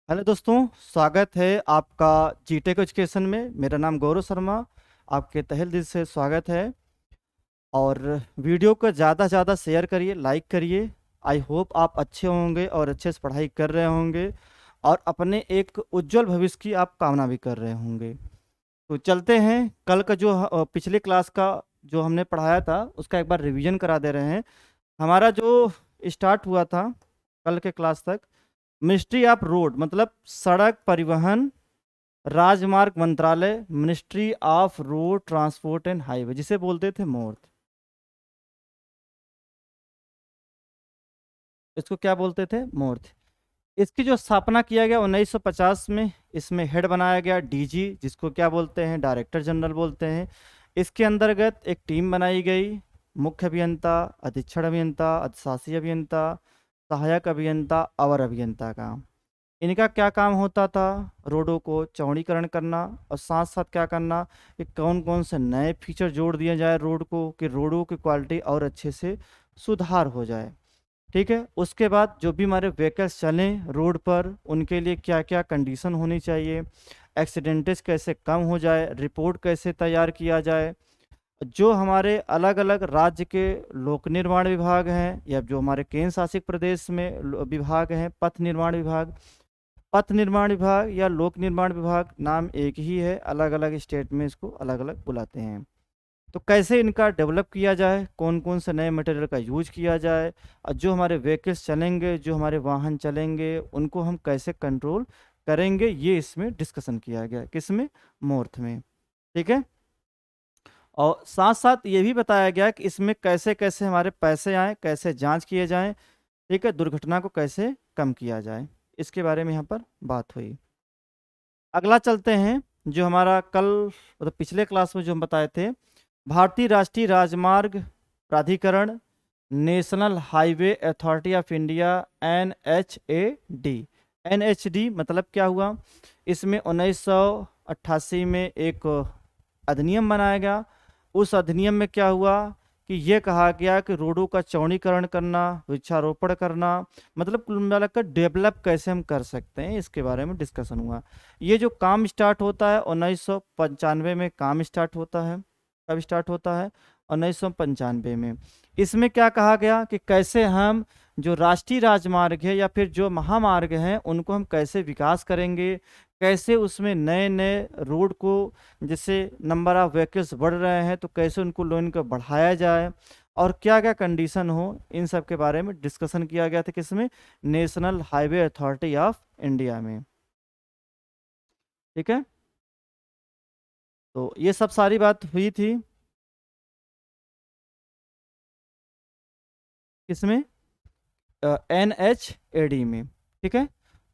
Hello दोस्तों, स्वागत है आपका जीटेक एजुकेशन में। मेरा नाम गौरव शर्मा, आपके तहे दिल से स्वागत है। और वीडियो को ज़्यादा से ज़्यादा शेयर करिए, लाइक करिए। आई होप आप अच्छे होंगे और अच्छे से पढ़ाई कर रहे होंगे और अपने एक उज्जवल भविष्य की आप कामना भी कर रहे होंगे। तो चलते हैं, कल का जो पिछले क्लास का जो हमने पढ़ाया था उसका एक बार रिवीजन करा दे रहे हैं। हमारा जो स्टार्ट हुआ था कल के क्लास तक, मिनिस्ट्री ऑफ रोड मतलब सड़क परिवहन राजमार्ग मंत्रालय, ministry of road transport and highway, जिसे बोलते थे मोर्थ। इसको क्या बोलते थे? मोर्थ। इसकी जो स्थापना किया गया 1950 में। इसमें हेड बनाया गया डीजी, जिसको क्या बोलते हैं? डायरेक्टर जनरल बोलते हैं। इसके अंतर्गत एक टीम बनाई गई। मुख्य अभियंता, अधीक्षण अभियंता, अधिशासी अभियंता, सहायक अभियंता, अवर अभियंता का। इनका क्या काम होता था? रोडों को चौड़ीकरण करना और साथ साथ क्या करना कि कौन कौन से नए फीचर जोड़ दिए जाए रोड को, कि रोडों की क्वालिटी और अच्छे से सुधार हो जाए। ठीक है। उसके बाद जो भी हमारे व्हीकल्स चलें रोड पर, उनके लिए क्या क्या कंडीशन होनी चाहिए, एक्सीडेंटेज कैसे कम हो जाए, रिपोर्ट कैसे तैयार किया जाए। जो हमारे अलग अलग राज्य के लोक निर्माण विभाग हैं या जो हमारे केंद्र शासित प्रदेश में विभाग हैं, पथ निर्माण विभाग, पथ निर्माण विभाग या लोक निर्माण विभाग नाम एक ही है, अलग अलग स्टेट में इसको अलग अलग बुलाते हैं। तो कैसे इनका डेवलप किया जाए, कौन कौन से नए मटेरियल का यूज किया जाए, और जो हमारे व्हीकल्स चलेंगे, जो हमारे वाहन चलेंगे, उनको हम कैसे कंट्रोल करेंगे, ये इसमें डिस्कशन किया गया। किसमें? मोर्थ में। ठीक है। और साथ साथ ये भी बताया गया कि इसमें कैसे कैसे हमारे पैसे आए, कैसे जांच किए जाएं। ठीक है। दुर्घटना को कैसे कम किया जाए, इसके बारे में यहाँ पर बात हुई। अगला चलते हैं, जो हमारा कल मतलब पिछले क्लास में जो हम बताए थे, भारतीय राष्ट्रीय राजमार्ग प्राधिकरण, national highway authority of India, NHAD। NHD मतलब क्या हुआ? इसमें 1988 में एक अधिनियम बनाया गया। उस अधिनियम में क्या हुआ कि ये कहा गया कि रोडों का चौड़ीकरण करना, वृक्षारोपण करना, मतलब कुल मिलाकर डेवलप कैसे हम कर सकते हैं, इसके बारे में डिस्कशन हुआ। ये जो काम स्टार्ट होता है 1995 में काम स्टार्ट होता है। कब स्टार्ट होता है? 1995 में। इसमें क्या कहा गया कि कैसे हम जो राष्ट्रीय राजमार्ग है या फिर जो महामार्ग हैं उनको हम कैसे विकास करेंगे, कैसे उसमें नए नए रोड को, जैसे नंबर ऑफ व्हीकल्स बढ़ रहे हैं तो कैसे उनको लोन को बढ़ाया जाए और क्या क्या कंडीशन हो, इन सब के बारे में डिस्कशन किया गया था। किसमें? National highway authority of India में। ठीक है। तो ये सब सारी बात हुई थी किसमें? NHAD में। ठीक है।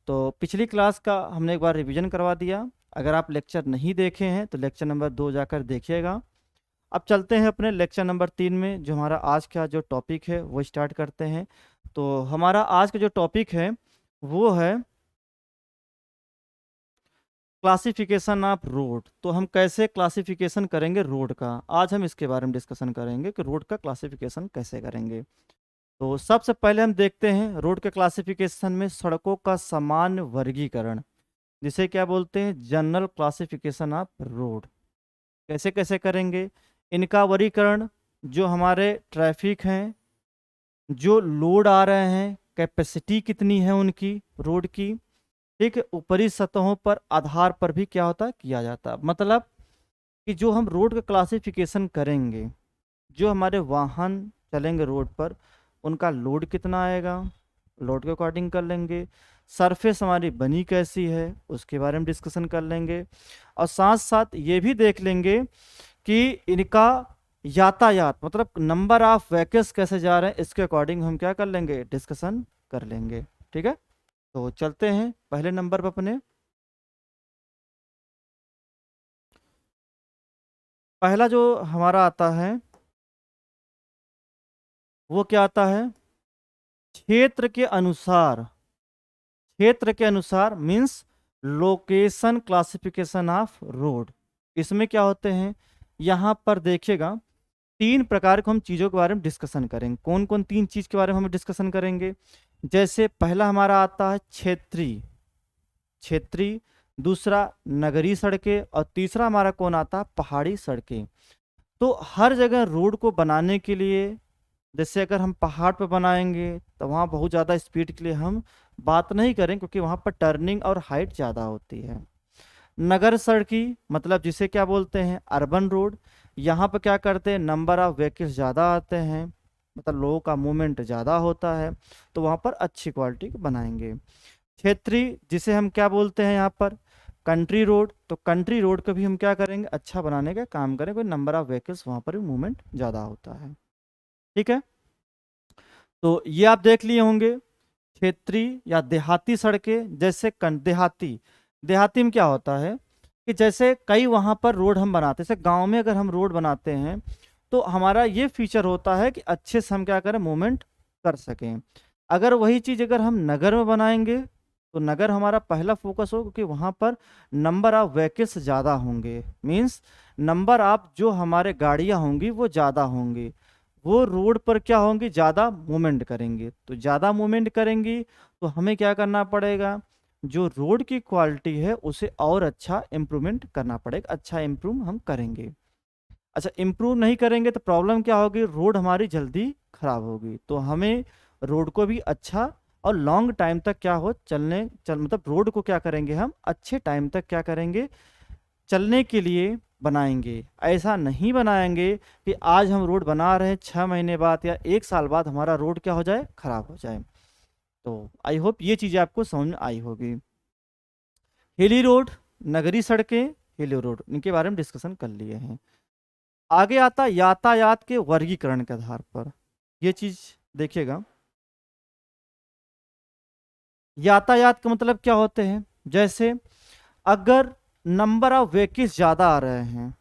तो पिछली क्लास का हमने एक बार रिवीजन करवा दिया। अगर आप लेक्चर नहीं देखे हैं तो लेक्चर नंबर 2 जाकर देखिएगा। अब चलते हैं अपने लेक्चर नंबर 3 में, जो हमारा आज का जो टॉपिक है वो स्टार्ट करते हैं। तो हमारा आज का जो टॉपिक है वो है क्लासिफिकेशन ऑफ रोड। तो हम कैसे क्लासिफिकेशन करेंगे रोड का, आज हम इसके बारे में डिस्कशन करेंगे कि रोड का क्लासिफिकेशन कैसे करेंगे। तो सबसे पहले हम देखते हैं रोड के क्लासिफिकेशन में सड़कों का सामान्य वर्गीकरण, जिसे क्या बोलते हैं? General classification of road. कैसे कैसे करेंगे इनका वर्गीकरण? जो हमारे ट्रैफिक हैं, जो लोड आ रहे हैं, कैपेसिटी कितनी है उनकी रोड की। ठीक है। ऊपरी सतहों पर आधार पर भी क्या होता है? किया जाता है। मतलब कि जो हम रोड का क्लासिफिकेशन करेंगे, जो हमारे वाहन चलेंगे रोड पर, उनका लोड कितना आएगा, लोड के अकॉर्डिंग कर लेंगे। सरफेस हमारी बनी कैसी है, उसके बारे में डिस्कशन कर लेंगे। और साथ साथ ये भी देख लेंगे कि इनका यातायात मतलब नंबर ऑफ व्हीकल्स कैसे जा रहे हैं, इसके अकॉर्डिंग हम क्या कर लेंगे? डिस्कशन कर लेंगे। ठीक है। तो चलते हैं पहले नंबर पर अपने। पहला जो हमारा आता है वो क्या आता है? क्षेत्र के अनुसार। क्षेत्र के अनुसार means location classification of road. इसमें क्या होते हैं? यहाँ पर देखिएगा, 3 प्रकार को हम चीज़ों के बारे में डिस्कशन करेंगे। कौन कौन 3 चीज़ के बारे में हम डिस्कशन करेंगे? जैसे पहला हमारा आता है क्षेत्रीय। क्षेत्रीय, दूसरा नगरीय सड़कें और तीसरा हमारा कौन आता है, पहाड़ी सड़कें। तो हर जगह रोड को बनाने के लिए, जैसे अगर हम पहाड़ पर बनाएंगे तो वहाँ बहुत ज़्यादा स्पीड के लिए हम बात नहीं करें, क्योंकि वहाँ पर टर्निंग और हाइट ज़्यादा होती है। नगर सड़की मतलब जिसे क्या बोलते हैं, अर्बन रोड, यहाँ पर क्या करते हैं, नंबर ऑफ व्हीकल्स ज़्यादा आते हैं, मतलब लोगों का मूवमेंट ज़्यादा होता है, तो वहाँ पर अच्छी क्वालिटी के बनाएंगे। क्षेत्रीय जिसे हम क्या बोलते हैं यहाँ पर, कंट्री रोड, तो कंट्री रोड को भी हम क्या करेंगे, अच्छा बनाने का काम करें, कोई नंबर ऑफ व्हीकल्स वहाँ पर भी मूवमेंट ज़्यादा होता है। ठीक है, तो ये आप देख लिए होंगे क्षेत्रीय या देहाती सड़कें। जैसे देहाती, देहाती में क्या होता है कि जैसे कई वहाँ पर रोड हम बनाते हैं, जैसे गांव में अगर हम रोड बनाते हैं तो हमारा ये फीचर होता है कि अच्छे से हम क्या करें, मूवमेंट कर सकें। अगर वही चीज़ अगर हम नगर में बनाएंगे तो नगर हमारा पहला फोकस हो, क्योंकि वहाँ पर नंबर ऑफ व्हीकल्स ज़्यादा होंगे, मीन्स नंबर ऑफ जो हमारे गाड़ियाँ होंगी वो ज़्यादा होंगी, वो रोड पर क्या होंगी, ज़्यादा मूवमेंट करेंगे। तो ज़्यादा मूवमेंट करेंगी तो हमें क्या करना पड़ेगा, जो रोड की क्वालिटी है उसे और अच्छा इम्प्रूवमेंट करना पड़ेगा, अच्छा इम्प्रूव हम करेंगे। अच्छा इम्प्रूव नहीं करेंगे तो प्रॉब्लम क्या होगी, रोड हमारी जल्दी खराब होगी। तो हमें रोड को भी अच्छा और लॉन्ग टाइम तक क्या हो, मतलब रोड को क्या करेंगे, हम अच्छे टाइम तक क्या करेंगे, चलने के लिए बनाएंगे। ऐसा नहीं बनाएंगे कि आज हम रोड बना रहे हैं, 6 महीने बाद या 1 साल बाद हमारा रोड क्या हो जाए, खराब हो जाए। तो आई होप ये चीज़ें आपको समझ में आई होगी। हिली रोड, नगरीय सड़कें, हिली रोड, इनके बारे में डिस्कशन कर लिए हैं। आगे आता यातायात के वर्गीकरण के आधार पर, ये चीज देखिएगा। यातायात का मतलब क्या होते हैं, जैसे अगर नंबर ऑफ व्हीकल्स ज़्यादा आ रहे हैं,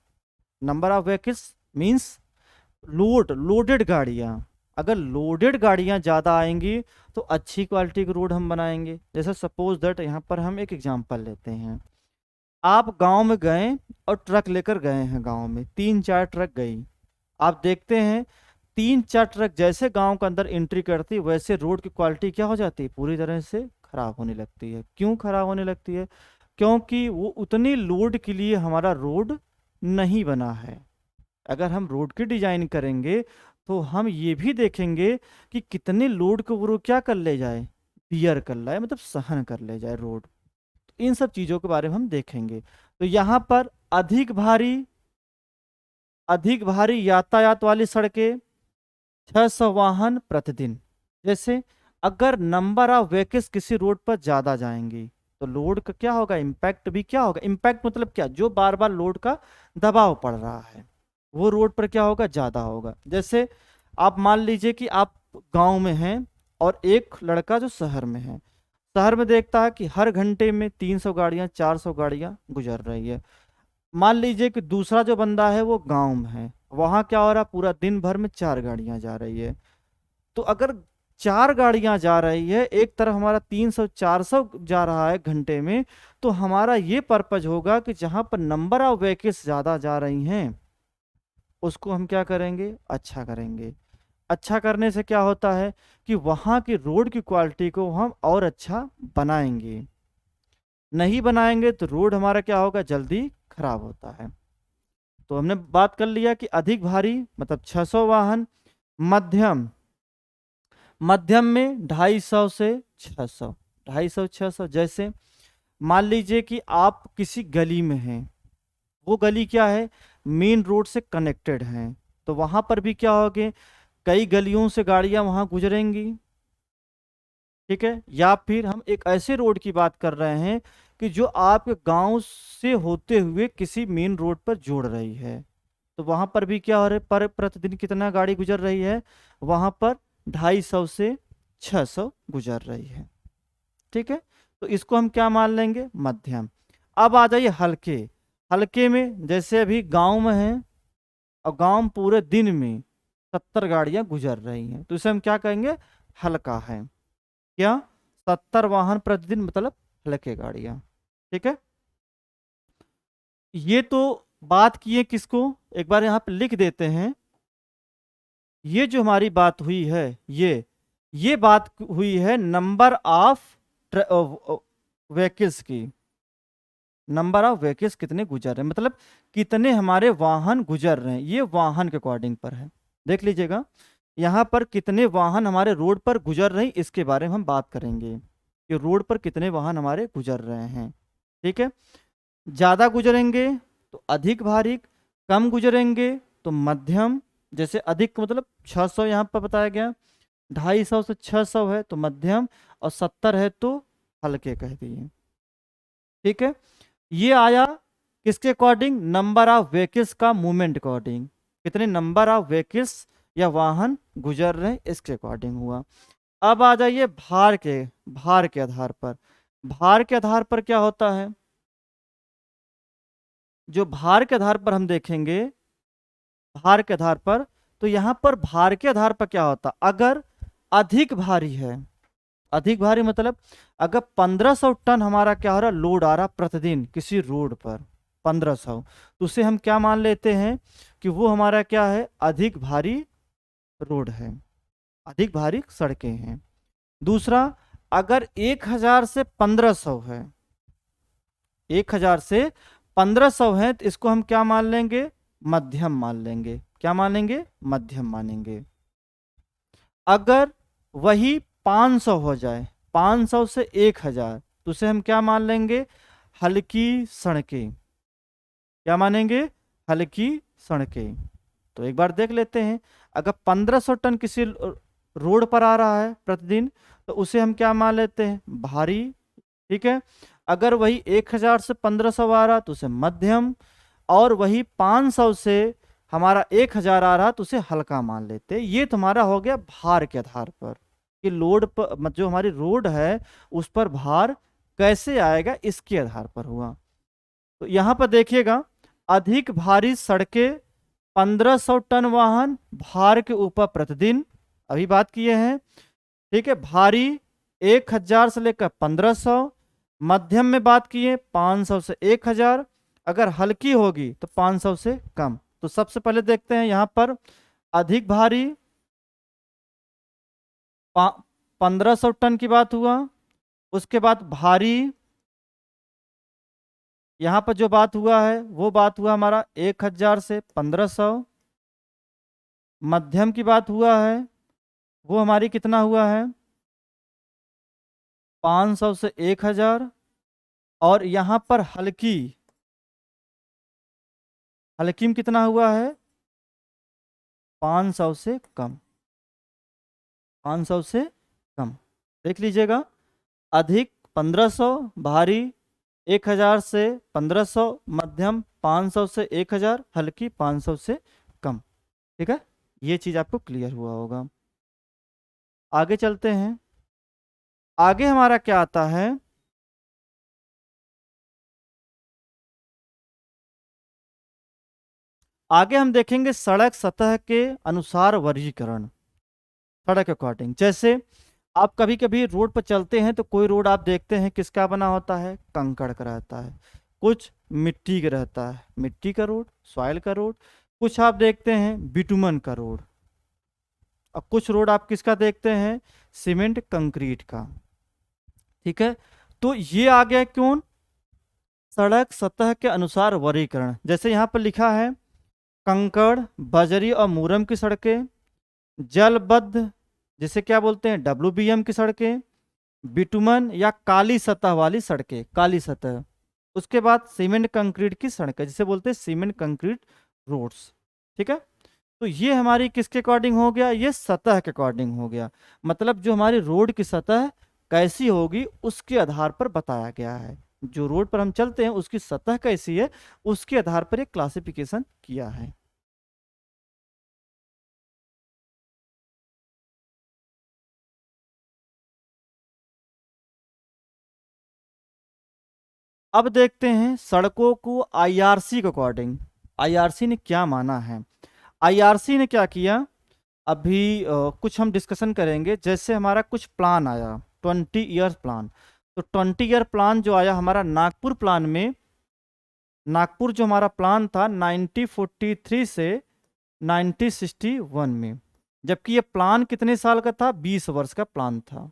number of vehicles means loaded गाड़ियाँ, अगर लोडेड गाड़ियाँ ज़्यादा आएंगी तो अच्छी क्वालिटी का रोड हम बनाएंगे। जैसे सपोज दैट यहाँ पर हम एक एग्जांपल लेते हैं, आप गांव में गए और ट्रक लेकर गए हैं, गांव में 3-4 ट्रक गई, आप देखते हैं 3-4 ट्रक जैसे गांव के अंदर एंट्री करती वैसे रोड की क्वालिटी क्या हो जाती है, पूरी तरह से खराब होने लगती है। क्यों खराब होने लगती है, क्योंकि वो उतनी लोड के लिए हमारा रोड नहीं बना है। अगर हम रोड की डिजाइन करेंगे तो हम ये भी देखेंगे कि कितने लोड को वो क्या कर ले जाए, बियर कर लाए, मतलब सहन कर ले जाए रोड। तो इन सब चीज़ों के बारे में हम देखेंगे। तो यहाँ पर अधिक भारी यातायात वाली सड़कें, 600 वाहन प्रतिदिन। जैसे अगर नंबर ऑफ व्हीकल्स किसी रोड पर ज़्यादा जाएंगी तो लोड का क्या होगा, इम्पैक्ट भी क्या होगा, इम्पैक्ट मतलब क्या, जो बार बार लोड का दबाव पड़ रहा है वो रोड पर क्या होगा, ज़्यादा होगा। जैसे आप मान लीजिए कि आप गांव में हैं और एक लड़का जो शहर में है, शहर में देखता है कि हर घंटे में 300 गाड़ियाँ 400 गाड़ियाँ गुजर रही है। मान लीजिए कि दूसरा जो बंदा है वो गांव में है, वहाँ क्या हो रहा है, पूरा दिन भर में 4 गाड़ियाँ जा रही है। तो अगर 4 गाड़ियां जा रही है, एक तरफ हमारा 300-400 जा रहा है घंटे में, तो हमारा ये पर्पज होगा कि जहां पर नंबर ऑफ व्हीकल्स ज्यादा जा रही हैं उसको हम क्या करेंगे, अच्छा करेंगे। अच्छा करने से क्या होता है कि वहां की रोड की क्वालिटी को हम और अच्छा बनाएंगे। नहीं बनाएंगे तो रोड हमारा क्या होगा, जल्दी खराब होता है। तो हमने बात कर लिया कि अधिक भारी मतलब 600 वाहन, मध्यम, मध्यम में 250 से 600, 250-600। जैसे मान लीजिए कि आप किसी गली में हैं, वो गली क्या है, मेन रोड से कनेक्टेड है, तो वहां पर भी क्या होगे, कई गलियों से गाड़ियां वहां गुजरेंगी। ठीक है, या फिर हम एक ऐसे रोड की बात कर रहे हैं कि जो आपके गांव से होते हुए किसी मेन रोड पर जोड़ रही है, तो वहां पर भी क्या हो रहा है, पर प्रतिदिन कितना गाड़ी गुजर रही है, वहां पर 250 से 600 गुजर रही है। ठीक है, तो इसको हम क्या मान लेंगे, मध्यम। अब आ जाइए हल्के। हल्के में जैसे अभी गांव में है और गांव में पूरे दिन में 70 गाड़ियां गुजर रही हैं, तो इसे हम क्या कहेंगे, हल्का है। क्या, 70 वाहन प्रतिदिन मतलब हल्के गाड़ियां। ठीक है, ये तो बात किए किसको, एक बार यहाँ पे लिख देते हैं। ये जो हमारी बात हुई है, ये बात हुई है नंबर ऑफ व्हीकल्स की, नंबर ऑफ व्हीकल्स कितने गुजर रहे हैं, मतलब कितने हमारे वाहन गुजर रहे हैं, ये वाहन के अकॉर्डिंग पर है। देख लीजिएगा यहाँ पर कितने वाहन हमारे रोड पर गुजर रहे हैं, इसके बारे में हम बात करेंगे कि रोड पर कितने वाहन हमारे गुजर रहे हैं। ठीक है, ज़्यादा गुजरेंगे तो अधिक भारी, कम गुजरेंगे तो मध्यम। जैसे अधिक मतलब 600 यहाँ पर बताया गया, 250 से 600 है तो मध्यम, और 70 है तो हल्के कह दिए। ठीक है, ये आया किसके अकॉर्डिंग, नंबर ऑफ व्हीकल्स का मूवमेंट अकॉर्डिंग, कितने नंबर ऑफ व्हीकल्स या वाहन गुजर रहे हैं इसके अकॉर्डिंग हुआ। अब आ जाइए भार के आधार पर। भार के आधार पर क्या होता है, जो भार के आधार पर हम देखेंगे, भार के आधार पर, तो यहाँ पर भार के आधार पर क्या होता, अगर अधिक भारी है, अधिक भारी मतलब अगर 1500 टन हमारा क्या हो रहा, लोड आ रहा प्रतिदिन किसी रोड पर 1500, तो उसे हम क्या मान लेते हैं कि वो हमारा क्या है, अधिक भारी रोड है, अधिक भारी सड़कें हैं। दूसरा, अगर 1000 से 1500 है, 1000 से 1500 है तो इसको हम क्या मान लेंगे, मध्यम मान लेंगे। क्या मानेंगे, मध्यम मानेंगे। अगर वही 500 हो जाए, 500 से 1000, तो उसे हम क्या मान लेंगे, हल्की सड़कें। क्या मानेंगे, हल्की सड़कें। तो एक बार देख लेते हैं, अगर 1500 टन किसी रोड पर आ रहा है प्रतिदिन तो उसे हम क्या मान लेते हैं, भारी। ठीक है, अगर वही 1000 से 1500 आ रहा तो उसे मध्यम, और वही 500 से हमारा 1000 आ रहा तो उसे हल्का मान लेते। ये तुम्हारा हो गया भार के आधार पर, कि लोड पर जो हमारी रोड है उस पर भार कैसे आएगा इसके आधार पर हुआ। तो यहाँ पर देखिएगा, अधिक भारी सड़कें, 1500 टन वाहन भार के ऊपर प्रतिदिन, अभी बात किए हैं। ठीक है, भारी 1000 से लेकर 1500, मध्यम में बात किए 500 से 1000, अगर हल्की होगी तो 500 से कम। तो सबसे पहले देखते हैं यहाँ पर अधिक भारी 1500 टन की बात हुआ, उसके बाद भारी यहाँ पर जो बात हुआ है वो बात हुआ हमारा 1000 से 1500, मध्यम की बात हुआ है वो हमारी कितना हुआ है, 500 से 1000, और यहाँ पर हल्की, हल्की में कितना हुआ है, 500 से कम, 500 से कम। देख लीजिएगा, अधिक 1500, भारी 1000 से 1500, मध्यम 500 से 1000, हल्की 500 से कम। ठीक है, ये चीज़ आपको क्लियर हुआ होगा। आगे चलते हैं, आगे हमारा क्या आता है, आगे हम देखेंगे सड़क सतह के अनुसार वर्गीकरण, सड़क अकॉर्डिंग। जैसे आप कभी कभी रोड पर चलते हैं तो कोई रोड आप देखते हैं किसका बना होता है, कंकड़ का रहता है, कुछ मिट्टी का रहता है, मिट्टी का रोड, सॉइल का रोड, कुछ आप देखते हैं बिटुमन का रोड, और कुछ रोड आप किसका देखते हैं, सीमेंट कंक्रीट का। ठीक है, तो ये आ गया कौन, सड़क सतह के अनुसार वर्गीकरण। जैसे यहाँ पर लिखा है कंकड़, बजरी और मूरम की सड़कें, जलबद्ध जिसे क्या बोलते हैं WBM की सड़कें, बिटुमन या काली सतह वाली सड़कें, काली सतह, उसके बाद सीमेंट कंक्रीट की सड़कें जिसे बोलते हैं सीमेंट कंक्रीट रोड्स। ठीक है, तो ये हमारी किसके अकॉर्डिंग हो गया, ये सतह के अकॉर्डिंग हो गया, मतलब जो हमारी रोड की सतह कैसी होगी उसके आधार पर बताया गया है। जो रोड पर हम चलते हैं उसकी सतह कैसी है उसके आधार पर एक क्लासिफिकेशन किया है। अब देखते हैं सड़कों को IRC के अकॉर्डिंग, IRC ने क्या माना है। IRC ने क्या किया, अभी कुछ हम डिस्कशन करेंगे। जैसे हमारा कुछ प्लान आया 20 ईयर प्लान, तो 20 ईयर प्लान जो आया हमारा नागपुर प्लान में, नागपुर जो हमारा प्लान था 1943 से 1961 में, जबकि ये प्लान कितने साल का था, 20 वर्ष का प्लान था,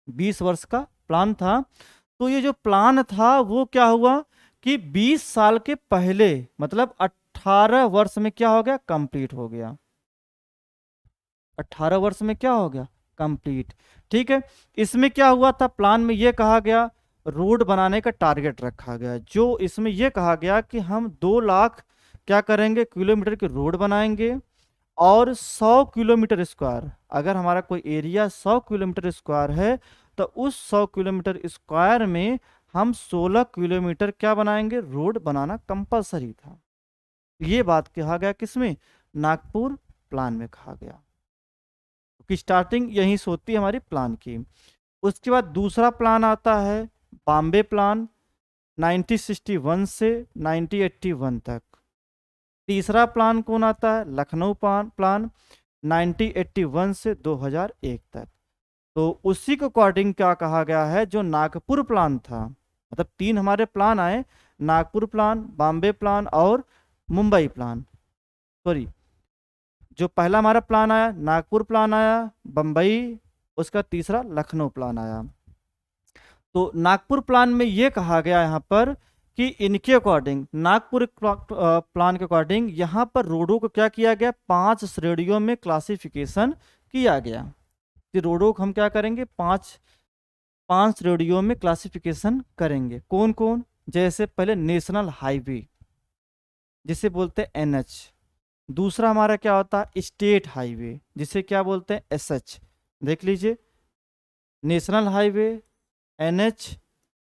20 वर्ष का प्लान था। तो ये जो प्लान था वो क्या हुआ कि 20 साल के पहले मतलब 18 वर्ष में क्या हो गया, कंप्लीट हो गया। 18 वर्ष में क्या हो गया, कंप्लीट। ठीक है, इसमें क्या हुआ था, प्लान में ये कहा गया रोड बनाने का टारगेट रखा गया, जो इसमें ये कहा गया कि हम 2 लाख क्या करेंगे, किलोमीटर की रोड बनाएंगे और 100 किलोमीटर स्क्वायर, अगर हमारा कोई एरिया 100 किलोमीटर स्क्वायर है तो उस 100 किलोमीटर स्क्वायर में हम 16 किलोमीटर क्या बनाएंगे, रोड बनाना कंपलसरी था। ये बात कहा गया किसमें, नागपुर प्लान में कहा गया कि स्टार्टिंग यहीं से होती है हमारी प्लान की। उसके बाद दूसरा प्लान आता है बॉम्बे प्लान 1961 से 1981 तक। तीसरा प्लान कौन आता है, लखनऊ प्लान 1981 से 2001 तक। तो उसी के अकॉर्डिंग क्या कहा गया है, जो नागपुर प्लान था, मतलब 3 हमारे प्लान आए, नागपुर प्लान, बॉम्बे प्लान और मुंबई प्लान, सॉरी जो पहला हमारा प्लान आया नागपुर प्लान आया, बम्बई, उसका तीसरा लखनऊ प्लान आया। तो नागपुर प्लान में ये कहा गया यहाँ पर कि इनके अकॉर्डिंग, नागपुर प्लान के अकॉर्डिंग यहाँ पर रोडों को क्या किया गया, 5 श्रेणियों में क्लासिफिकेशन किया गया कि रोडों को हम क्या करेंगे, 5 श्रेणियों में क्लासिफिकेशन करेंगे। कौन कौन, जैसे पहले नेशनल हाईवे जिसे बोलते हैं NH, दूसरा हमारा क्या होता है स्टेट हाईवे जिसे क्या बोलते हैं SH, देख लीजिए national highway, NH,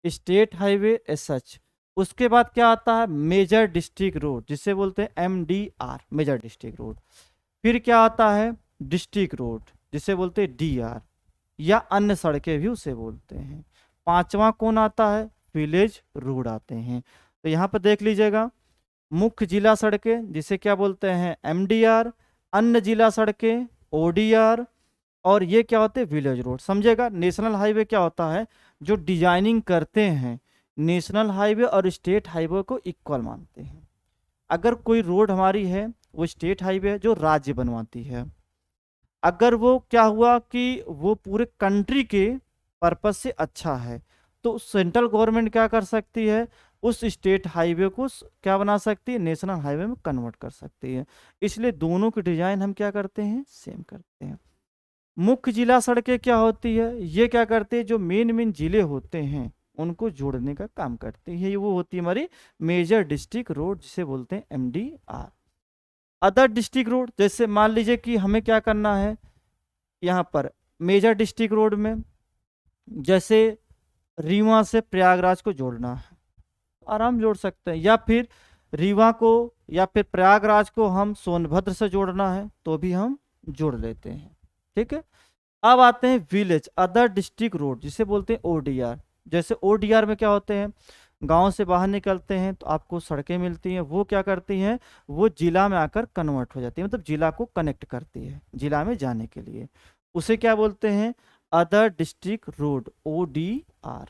state highway, SH। उसके बाद क्या आता है मेजर डिस्ट्रिक्ट रोड जिसे बोलते हैं MDR, मेजर डिस्ट्रिक्ट रोड। फिर क्या आता है डिस्ट्रिक्ट रोड जिसे बोलते हैं DR, या अन्य सड़कें भी उसे बोलते हैं। पांचवा कौन आता है, विलेज रोड आते हैं। तो यहाँ पर देख लीजिएगा मुख्य जिला सड़कें जिसे क्या बोलते हैं MDR, अन्य जिला सड़कें ODR, और ये क्या होते हैं विलेज रोड। समझेगा, नेशनल हाईवे क्या होता है, जो डिजाइनिंग करते हैं नेशनल हाईवे और स्टेट हाईवे को इक्वल मानते हैं। अगर कोई रोड हमारी है वो स्टेट हाईवे है जो राज्य बनवाती है, अगर वो क्या हुआ कि वो पूरे कंट्री के पर्पस से अच्छा है तो सेंट्रल गवर्नमेंट क्या कर सकती है, उस स्टेट हाईवे को क्या बना सकती है, नेशनल हाईवे में कन्वर्ट कर सकती है। इसलिए दोनों की डिजाइन हम क्या करते हैं, सेम करते हैं। मुख्य जिला सड़कें क्या होती है, ये क्या करते हैं, जो मेन जिले होते हैं उनको जोड़ने का काम करती है, वो होती है हमारी मेजर डिस्ट्रिक्ट रोड जिसे बोलते हैं MDR। अदर डिस्ट्रिक्ट रोड, जैसे मान लीजिए कि हमें क्या करना है यहाँ पर मेजर डिस्ट्रिक्ट रोड में, जैसे रीवा से प्रयागराज को जोड़ना है, आराम जोड़ सकते हैं, या फिर रीवा को या फिर प्रयागराज को हम सोनभद्र से जोड़ना है तो भी हम जोड़ लेते हैं। ठीक है, अब आते हैं विलेज अदर डिस्ट्रिक्ट रोड जिसे बोलते हैं ODR। जैसे ODR में क्या होते हैं, गांव से बाहर निकलते हैं तो आपको सड़कें मिलती हैं, वो क्या करती हैं, वो जिला में आकर कन्वर्ट हो जाती है, मतलब जिला को कनेक्ट करती है जिला में जाने के लिए, उसे क्या बोलते हैं अदर डिस्ट्रिक्ट रोड ODR।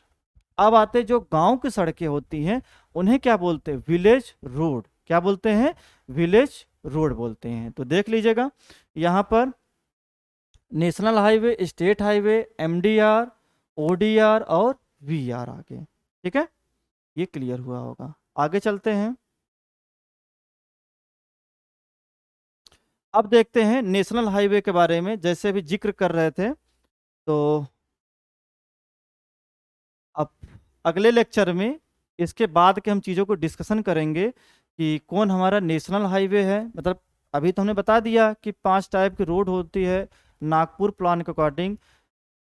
अब आते हैं जो गांव की सड़कें होती हैं उन्हें क्या बोलते हैं, विलेज रोड, क्या बोलते हैं, विलेज रोड बोलते हैं। तो देख लीजिएगा यहाँ पर national highway, state highway, MDR, ODR और VR आगे। ठीक है, ये क्लियर हुआ होगा। आगे चलते हैं, अब देखते हैं नेशनल हाईवे के बारे में, जैसे अभी जिक्र कर रहे थे। तो अब अगले लेक्चर में इसके बाद के हम चीज़ों को डिस्कशन करेंगे कि कौन हमारा नेशनल हाईवे है। मतलब अभी तो हमने बता दिया कि 5 टाइप की रोड होती है नागपुर प्लान के according,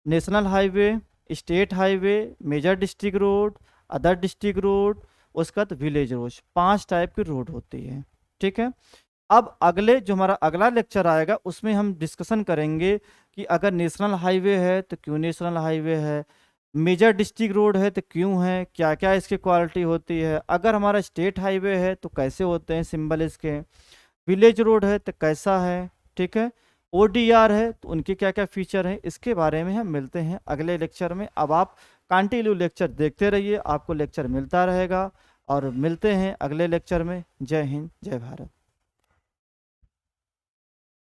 national highway, state highway, major district road, other district road, उसके बाद विलेज रोड, 5 टाइप की रोड होती है। ठीक है, अब अगले जो हमारा अगला लेक्चर आएगा उसमें हम डिस्कशन करेंगे कि अगर नेशनल हाईवे है तो क्यों नेशनल हाईवे है, मेजर डिस्ट्रिक्ट रोड है तो क्यों है, क्या क्या इसकी क्वालिटी होती है, अगर हमारा स्टेट हाईवे है तो कैसे होते हैं सिंबल इसके, विलेज रोड है तो कैसा है, ठीक है, ODR है तो उनके क्या क्या फीचर हैं, इसके बारे में हम मिलते हैं अगले लेक्चर में। अब आप कंटिन्यू लेक्चर देखते रहिए, आपको लेक्चर मिलता रहेगा, और मिलते हैं अगले लेक्चर में। जय हिंद, जय भारत।